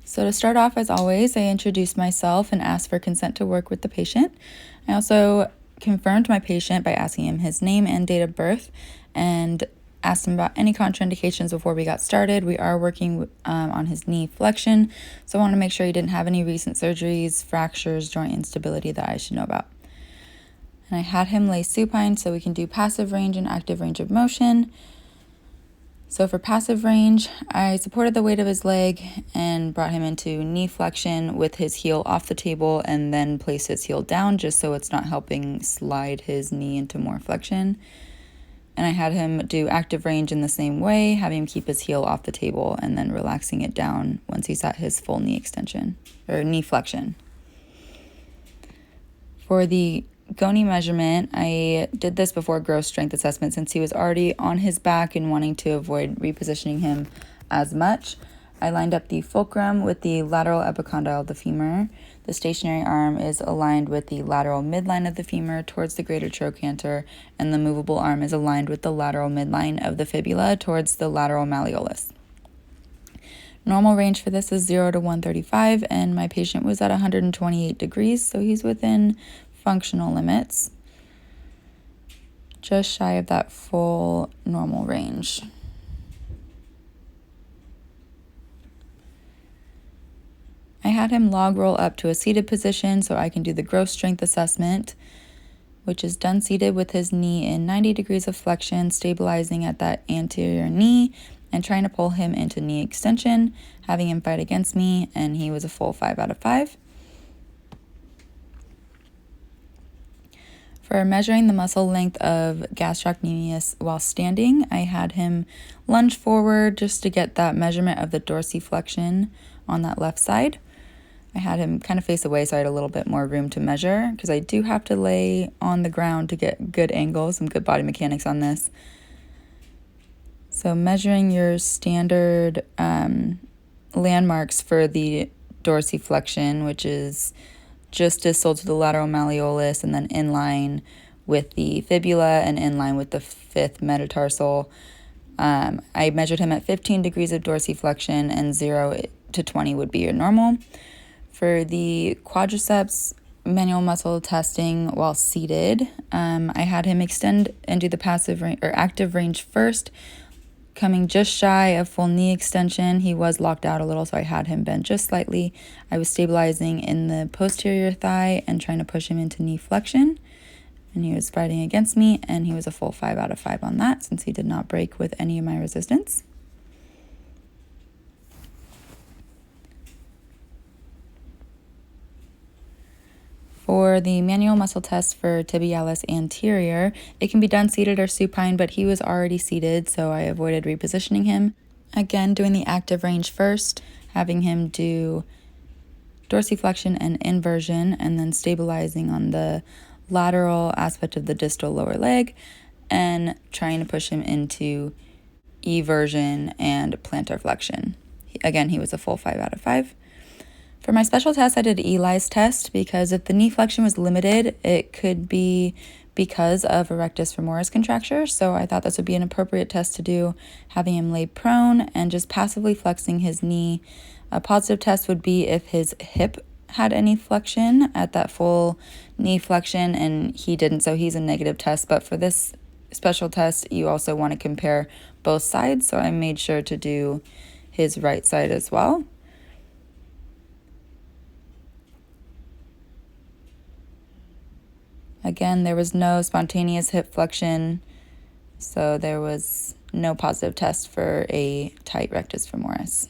So to start off, as always, I introduced myself and asked for consent to work with the patient. I also confirmed my patient by asking him his name and date of birth and asked him about any contraindications before we got started. We are working on his knee flexion, so I wanted to make sure he didn't have any recent surgeries, fractures, joint instability that I should know about. And I had him lay supine so we can do passive range and active range of motion. So for passive range, I supported the weight of his leg and brought him into knee flexion with his heel off the table and then placed his heel down just so it's not helping slide his knee into more flexion. And I had him do active range in the same way, having him keep his heel off the table and then relaxing it down once he's at his full knee extension or knee flexion. For the Goni measurement, I did this before gross strength assessment since he was already on his back and wanting to avoid repositioning him as much. I lined up the fulcrum with the lateral epicondyle of the femur. The stationary arm is aligned with the lateral midline of the femur towards the greater trochanter, and the movable arm is aligned with the lateral midline of the fibula towards the lateral malleolus. Normal range for this is 0 to 135, and my patient was at 128 degrees, so he's within functional limits, just shy of that full normal range. I had him log roll up to a seated position so I can do the gross strength assessment, which is done seated with his knee in 90 degrees of flexion, stabilizing at that anterior knee and trying to pull him into knee extension, having him fight against me, and he was a full 5 out of 5. For measuring the muscle length of gastrocnemius while standing, I had him lunge forward just to get that measurement of the dorsiflexion on that left side. I had him kind of face away so I had a little bit more room to measure because I do have to lay on the ground to get good angles, some good body mechanics on this. So measuring your standard landmarks for the dorsiflexion, which is just distal to the lateral malleolus and then in line with the fibula and in line with the fifth metatarsal. I measured him at 15 degrees of dorsiflexion, and 0 to 20 would be your normal. For the quadriceps manual muscle testing while seated, I had him extend and do the passive range or active range first, coming just shy of full knee extension. He was locked out a little, so I had him bend just slightly. I was stabilizing in the posterior thigh and trying to push him into knee flexion, and he was fighting against me, and he was a full 5 out of 5 on that since he did not break with any of my resistance. For the manual muscle test for tibialis anterior, it can be done seated or supine, but he was already seated, so I avoided repositioning him. Again, doing the active range first, having him do dorsiflexion and inversion, and then stabilizing on the lateral aspect of the distal lower leg, and trying to push him into eversion and plantar flexion. Again, he was a full 5 out of 5. For my special test, I did Eli's test because if the knee flexion was limited, it could be because of erectus femoris contracture. So I thought this would be an appropriate test to do, having him lay prone and just passively flexing his knee. A positive test would be if his hip had any flexion at that full knee flexion, and he didn't, so he's a negative test. But for this special test, you also want to compare both sides, so I made sure to do his right side as well. Again, there was no spontaneous hip flexion, so there was no positive test for a tight rectus femoris.